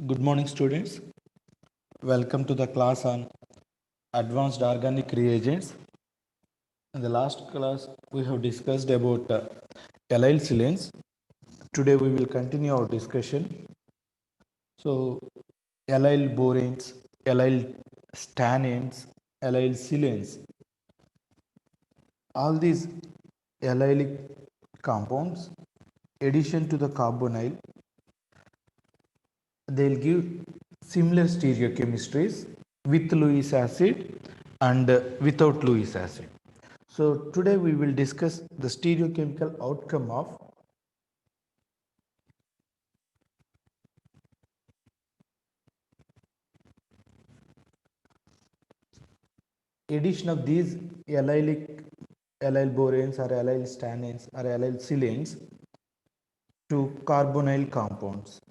Good morning, students. Welcome to the class on advanced organic reagents. In the last class, we have discussed about allyl silanes. Today, we will continue our discussion. So, allyl boranes, allyl stannanes, allyl silanes, all these allylic compounds, addition to the carbonyl, they'll give similar stereochemistries with Lewis acid and without Lewis acid. So today we will discuss the stereochemical outcome of addition of these allyl boranes or allyl stannanes or allyl silanes to carbonyl compounds.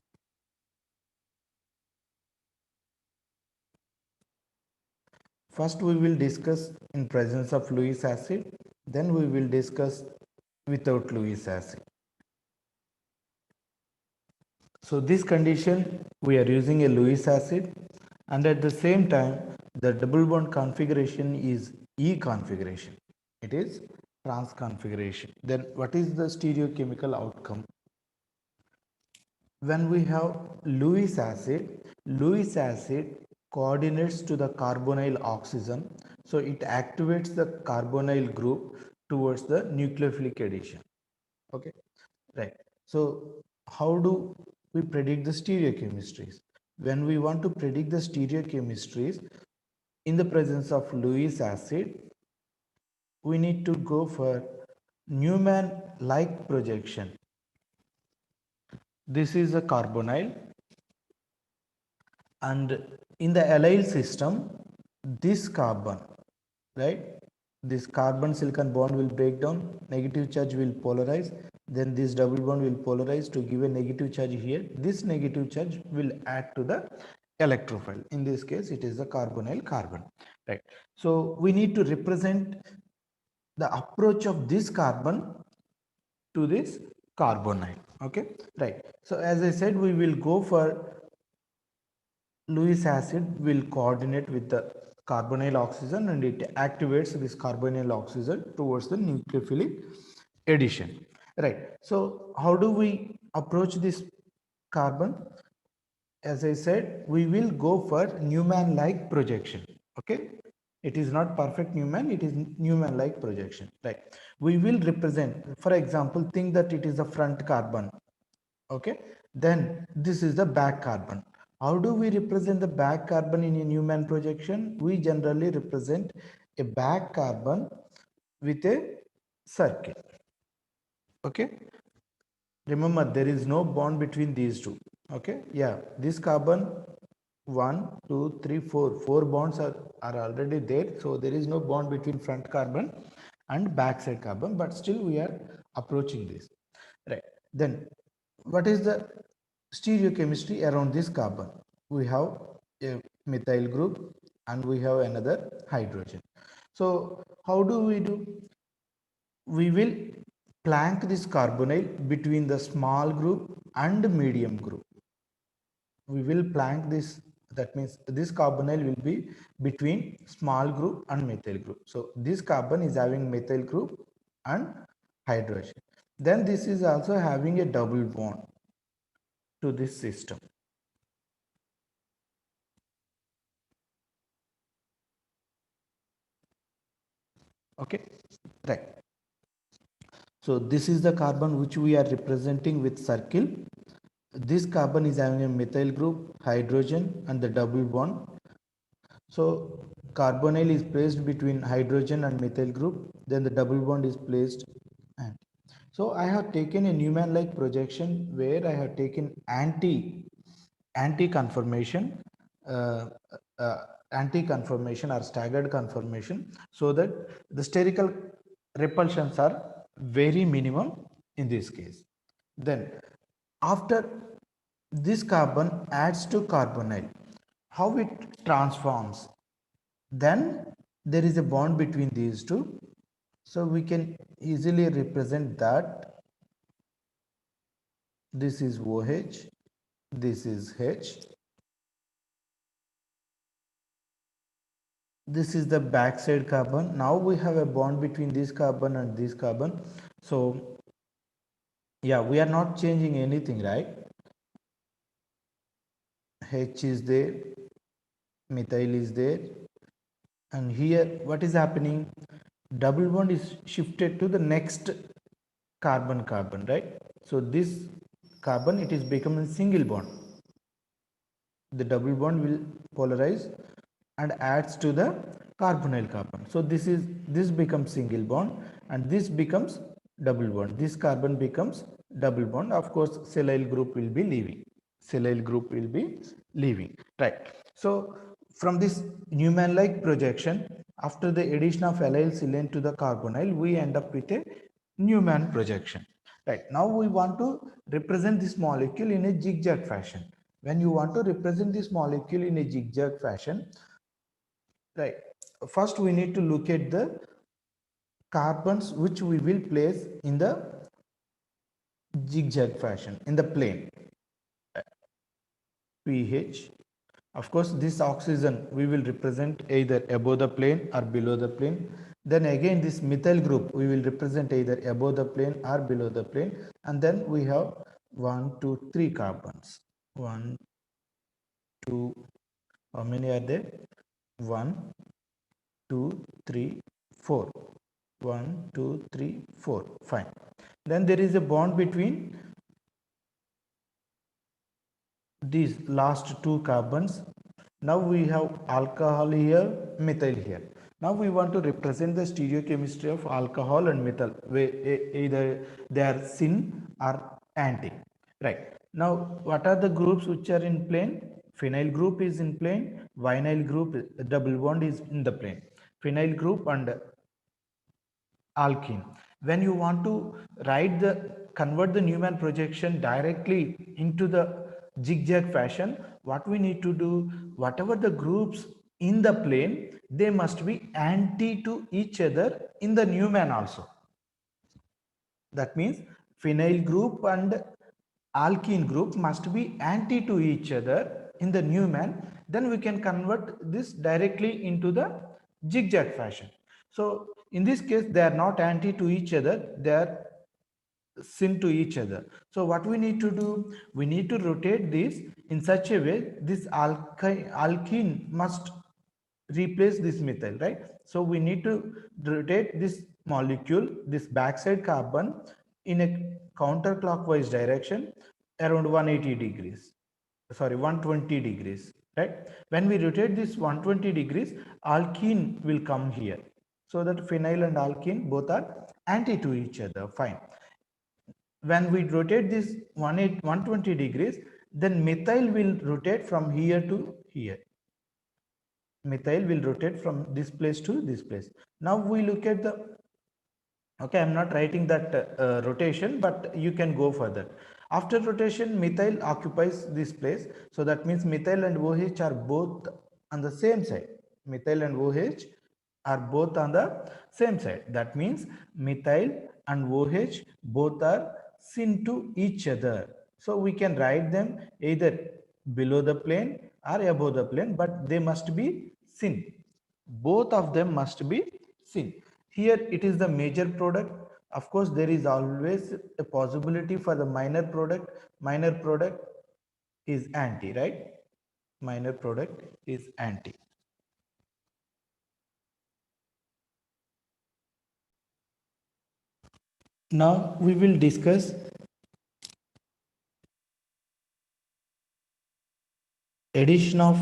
First we will discuss in presence of Lewis acid, then we will discuss without Lewis acid. So this condition we are using a Lewis acid, and at the same time the double bond configuration is E configuration. It is trans configuration. Then what is the stereochemical outcome? When we have Lewis acid coordinates to the carbonyl oxygen, so it activates the carbonyl group towards the nucleophilic addition. Okay, right. So how do we predict the stereochemistries? When we want to predict the stereochemistries in the presence of Lewis acid, we need to go for Newman like projection. This is a carbonyl, and in the allyl system, this carbon, right, this carbon silicon bond will break down, negative charge will polarize, then this double bond will polarize to give a negative charge here. This negative charge will add to the electrophile. In this case it is the carbonyl carbon, right? So we need to represent the approach of this carbon to this carbonyl. Okay, right. So as I said, we will go for Lewis acid will coordinate with the carbonyl oxygen and it activates this carbonyl oxygen towards the nucleophilic addition, right? So how do we approach this carbon? As I said, we will go for Newman like projection. Okay, it is not perfect Newman, it is Newman like projection, right? We will represent, for example, think that it is the front carbon. Okay, then this is the back carbon. How do we represent the back carbon in a Newman projection? We generally represent a back carbon with a circle. Okay, remember there is no bond between these two. Okay, yeah, this carbon 1 2 3 4 bonds are already there, so there is no bond between front carbon and back side carbon, but still we are approaching this, right? Then what is the stereochemistry around this carbon? We have a methyl group and we have another hydrogen. So how do? We will plank this carbonyl between the small group and medium group. We will plank this, that means this carbonyl will be between small group and methyl group. So this carbon is having methyl group and hydrogen, then this is also having a double bond to this system. Okay, right. So this is the carbon which we are representing with circle. This carbon is having a methyl group, hydrogen and the double bond. So carbonyl is placed between hydrogen and methyl group, then the double bond is placed. And so I have taken a Newman like projection where I have taken anti conformation, uh, uh, anti conformation or staggered conformation, so that the sterical repulsions are very minimum in this case. Then after this carbon adds to carbonyl, how it transforms? Then there is a bond between these two, so we can easily represent that this is OH, this is H, this is the backside carbon. Now we have a bond between this carbon and this carbon. So yeah, we are not changing anything, right? H is there, methyl is there, and here what is happening? Double bond is shifted to the next carbon, right? So this carbon, it is becoming single bond. The double bond will polarize and adds to the carbonyl carbon. So this becomes single bond and this becomes double bond. This carbon becomes double bond. Of course, silyl group will be leaving. Silyl group will be leaving, right? So from this Newman-like projection, after the addition of allyl silane to the carbonyl, we end up with a Newman projection. Right, now we want to represent this molecule in a zigzag fashion. When you want to represent this molecule in a zigzag fashion, right, first we need to look at the carbons which we will place in the zigzag fashion in the plane. pH, of course this oxygen we will represent either above the plane or below the plane. Then again this methyl group we will represent either above the plane or below the plane. And then we have 1 2 3 carbons. 1 2, how many are there? 1 2 3 4. 1 2 3 4, fine. Then there is a bond between these last two carbons. Now we have alcohol here, methyl here. Now we want to represent the stereochemistry of alcohol and methyl, where either they are syn or anti, right? Now what are the groups which are in plane? Phenyl group is in plane, vinyl group, double bond is in the plane. Phenyl group and alkene. When you want to convert the Newman projection directly into the zigzag fashion, what we need to do, whatever the groups in the plane, they must be anti to each other in the Newman also. That means phenyl group and alkene group must be anti to each other in the Newman. Then we can convert this directly into the zigzag fashion. So in this case, they are not anti to each other, they are syn to each other. So what we need to do, we need to rotate this in such a way this alkene must replace this methyl, right? So we need to rotate this molecule, this backside carbon, in a counterclockwise direction around 180 degrees, sorry, 120 degrees, right? When we rotate this 120 degrees, alkene will come here, so that phenyl and alkene both are anti to each other, fine. When we rotate this 120 degrees, then methyl will rotate from here to here. Methyl will rotate from this place to this place. Now we look at the, okay, I'm not writing that rotation, but you can go further. After rotation, methyl occupies this place. So that means methyl and OH are both on the same side. Methyl and OH are both on the same side. That means methyl and OH both are syn to each other. So we can write them either below the plane or above the plane, but they must be syn. Both of them must be syn. Here it is the major product. Of course, there is always a possibility for the minor product. Minor product is anti, right? Minor product is anti. Now we will discuss addition of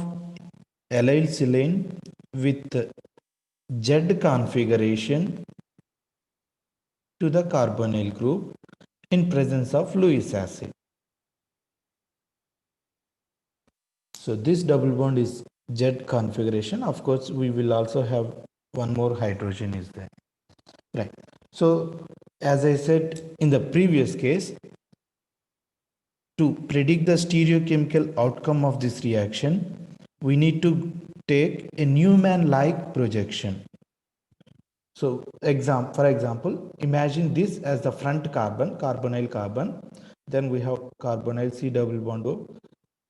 allyl silane with Z configuration to the carbonyl group in presence of Lewis acid. So this double bond is Z configuration. Of course, we will also have one more hydrogen is there, right? So as I said in the previous case, to predict the stereochemical outcome of this reaction, we need to take a Newman-like projection. So for example, imagine this as the front carbon, carbonyl carbon. Then we have carbonyl C double bond O,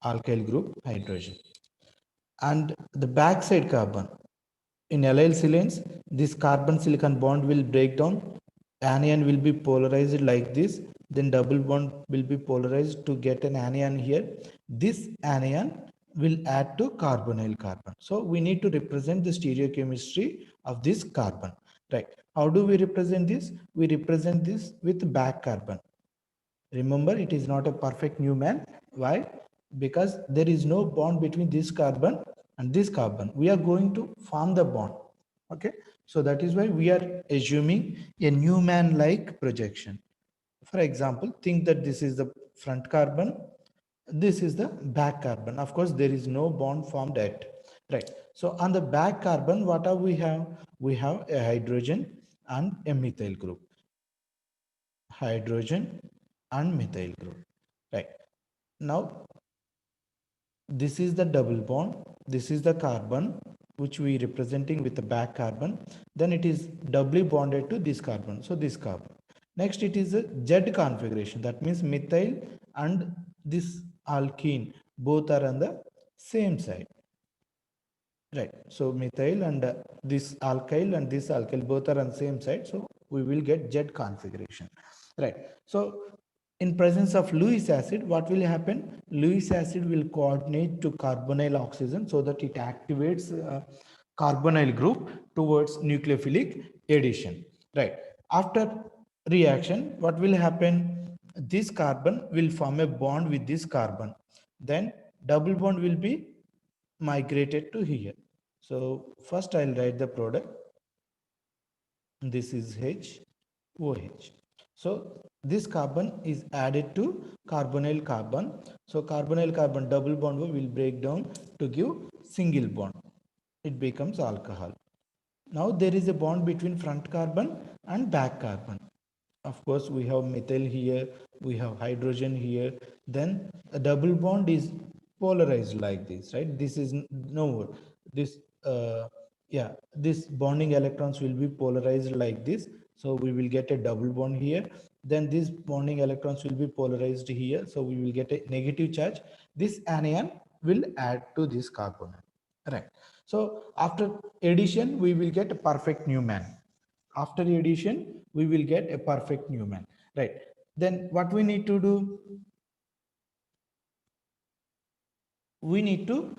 alkyl group, hydrogen. And the backside carbon, In allyl silanes, this carbon silicon bond will break down. Anion will be polarized like this. Then double bond will be polarized to get an anion here. This anion will add to carbonyl carbon. So we need to represent the stereochemistry of this carbon. Right. How do we represent this? We represent this with back carbon. Remember, it is not a perfect Newman. Why? Because there is no bond between this carbon and this carbon. We are going to form the bond. Okay. So that is why we are assuming a Newman-like projection. For example, think that this is the front carbon. This is the back carbon. Of course, there is no bond formed yet. Right. So on the back carbon, what are we have? We have a hydrogen and a methyl group. Hydrogen and methyl group. Right. Now, this is the double bond. This is the carbon which we representing with the back carbon. Then it is doubly bonded to this carbon. So this carbon. Next, it is a Z configuration. That means methyl and this alkene both are on the same side. Right. So methyl and this alkyl and this alkyl both are on the same side. So we will get Z configuration. Right. So in presence of Lewis acid, what will happen? Lewis acid will coordinate to carbonyl oxygen so that it activates carbonyl group towards nucleophilic addition. Right. After reaction, what will happen? This carbon will form a bond with this carbon. Then double bond will be migrated to here. So first I'll write the product. This is HOH. So this carbon is added to carbonyl carbon. So carbonyl carbon double bond will break down to give single bond. It becomes alcohol. Now there is a bond between front carbon and back carbon. Of course, we have methyl here, we have hydrogen here. Then a double bond is polarized like this, right? This is no more. This, yeah, this bonding electrons will be polarized like this. So we will get a double bond here. Then these bonding electrons will be polarized here. So we will get a negative charge. This anion will add to this carbon. Right. So after addition, we will get a perfect Newman. After addition, we will get a perfect Newman. Right. Then what we need to do? We need to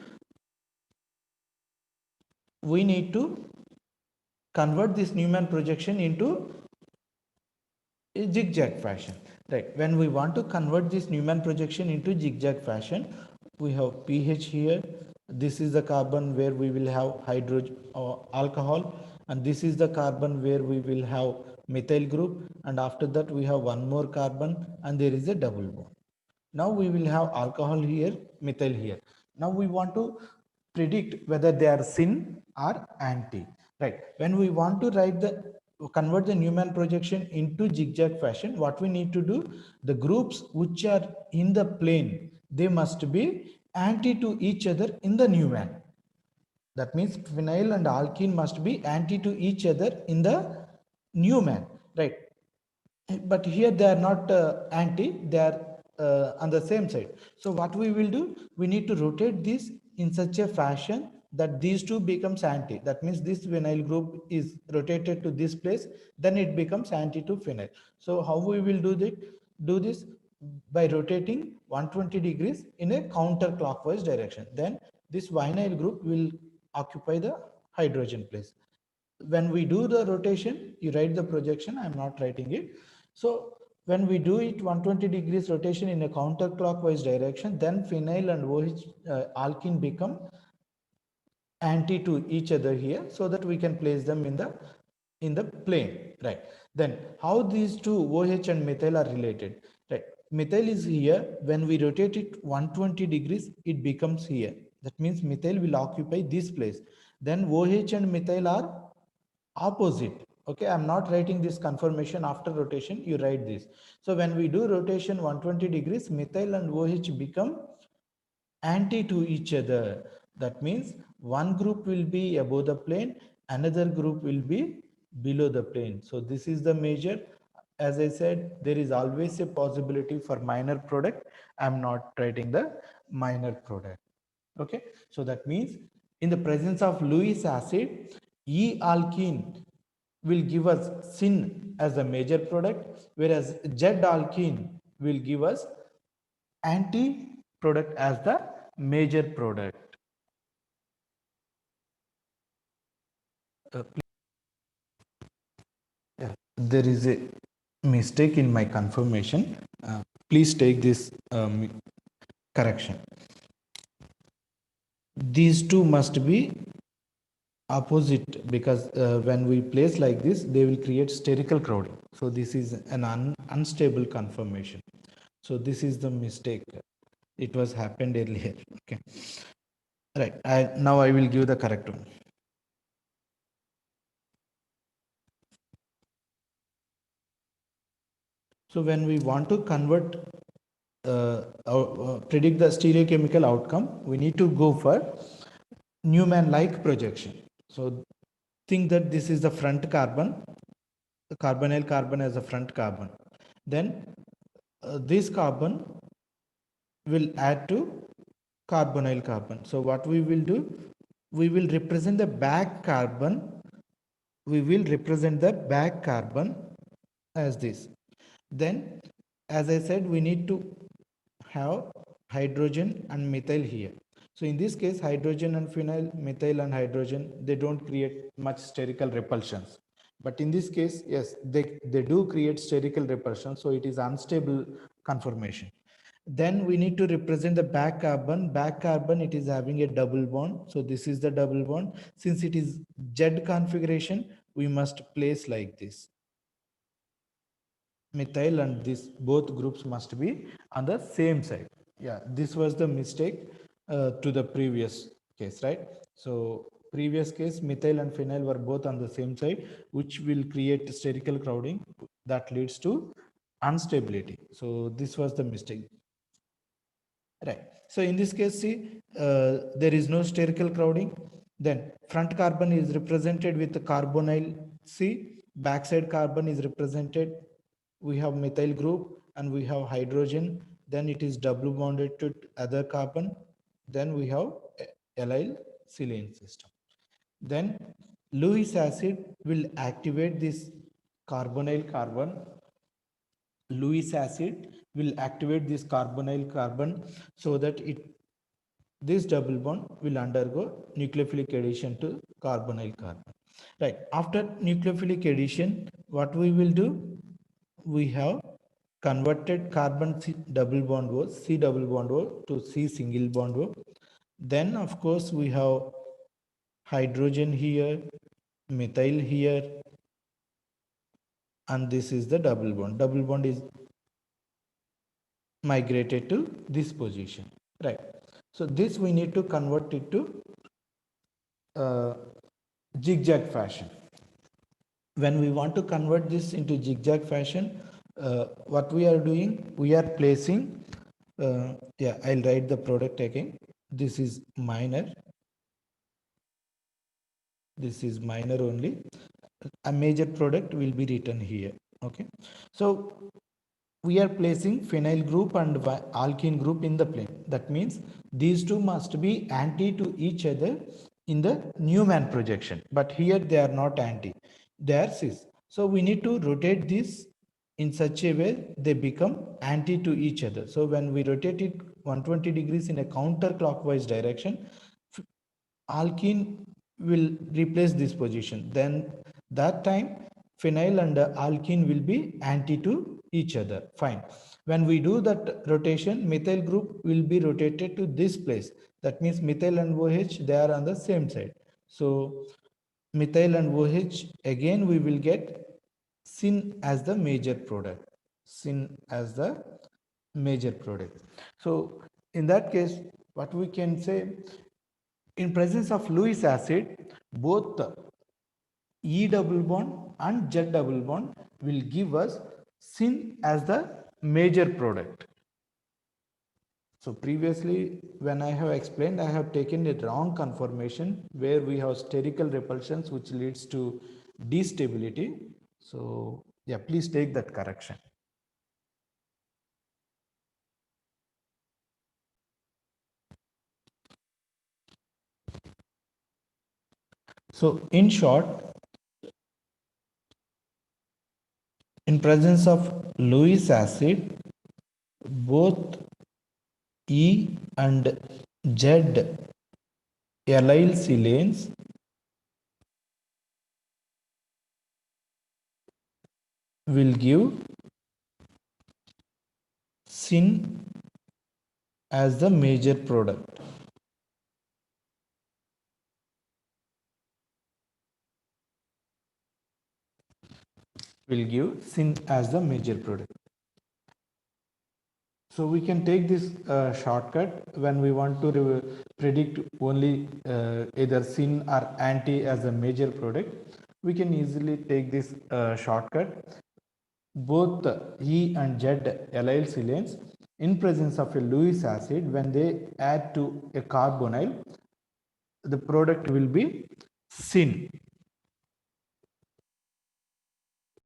convert this Newman projection into a zigzag fashion. Right. When we want to convert this Newman projection into zigzag fashion, we have pH here. This is the carbon where we will have hydrogen or alcohol, and this is the carbon where we will have methyl group, and after that we have one more carbon and there is a double bond. Now we will have alcohol here, methyl here. Now we want to predict whether they are syn or anti. Right. When we want to convert the Newman projection into zigzag fashion, what we need to do, the groups which are in the plane, they must be anti to each other in the Newman. That means phenyl and alkene must be anti to each other in the Newman, right? But here they are not anti, they are on the same side. So what we will do, we need to rotate this in such a fashion that these two becomes anti. That means this phenyl group is rotated to this place, then it becomes anti to phenyl. So how we will do this? By rotating 120 degrees in a counterclockwise direction. Then this vinyl group will occupy the hydrogen place. When we do the rotation, you write the projection. I'm not writing it. So when we do it 120 degrees rotation in a counterclockwise direction, then phenyl and OH alkene become anti to each other here, so that we can place them in the plane, right? Then how these two OH and methyl are related, right? Methyl is here. When we rotate it 120 degrees, it becomes here. That means methyl will occupy this place. Then OH and methyl are opposite. Okay, I'm not writing this conformation after rotation, you write this. So when we do rotation 120 degrees, methyl and OH become anti to each other. That means one group will be above the plane, another group will be below the plane. So this is the measure. As I said, there is always a possibility for minor product. I'm not writing the minor product. Okay, so that means in the presence of Lewis acid, E-alkene will give us syn as a major product, whereas Z-alkene will give us anti product as the major product. Yeah, there is a mistake in my confirmation. Please take this correction. These two must be opposite, because when we place like this, they will create spherical crowding. So this is an unstable conformation. So this is the mistake. It was happened earlier. Okay. Right. Now I will give the correct one. So when we want to convert, predict the stereochemical outcome, we need to go for Newman-like projection. So think that this is the front carbon, the carbonyl carbon as a front carbon. Then this carbon will add to carbonyl carbon. So what we will do, we will represent the back carbon. We will represent the back carbon as this. Then, as I said, we need to have hydrogen and methyl here. So in this case, hydrogen and phenyl, methyl and hydrogen, they don't create much spherical repulsions. But in this case, yes, they do create spherical repulsion. So it is unstable conformation. Then we need to represent the back carbon. Back carbon, it is having a double bond. So this is the double bond. Since it is Z configuration, we must place like this. Methyl and this both groups must be on the same side. Yeah, this was the mistake to the previous case, right? So previous case, methyl and phenyl were both on the same side, which will create spherical crowding that leads to instability. So this was the mistake. Right. So in this case, see, there is no spherical crowding. Then front carbon is represented with the carbonyl C. Backside carbon is represented. We have methyl group and we have hydrogen. Then it is double bonded to other carbon. Then we have allyl silane system. Then Lewis acid will activate this carbonyl carbon. Lewis acid will activate this carbonyl carbon so that this double bond will undergo nucleophilic addition to carbonyl carbon. Right. After nucleophilic addition, what we will do? We have converted carbon C double bond O, C double bond O to C single bond O. Then of course we have hydrogen here, methyl here, and this is the double bond. Double bond is migrated to this position, right? So this we need to convert it to zigzag fashion. When we want to convert this into zigzag fashion, what we are doing, we are placing, yeah, I'll write the product again. This is minor. This is minor only. A major product will be written here. Okay. So we are placing phenyl group and alkene group in the plane. That means these two must be anti to each other in the Newman projection. But here they are not anti, they are cis. So we need to rotate this in such a way they become anti to each other. So when we rotate it 120 degrees in a counterclockwise direction, alkene will replace this position. Then that time phenyl and alkene will be anti to each other. Fine. When we do that rotation, methyl group will be rotated to this place. That means methyl and OH, they are on the same side. So methyl and OH, again we will get syn as the major product. Syn as the major product. So in that case, what we can say, in presence of Lewis acid, both E double bond and Z double bond will give us syn as the major product. So previously, when I have explained, I have taken a wrong conformation where we have spherical repulsions which leads to destability. So yeah, please take that correction. So in short, in presence of Lewis acid, both E and Z allyl silanes will give syn as the major product. Will give syn as the major product. So we can take this shortcut when we want to predict only either syn or anti as a major product. We can easily take this shortcut. Both E and Z allyl silanes in presence of a Lewis acid, when they add to a carbonyl, the product will be syn.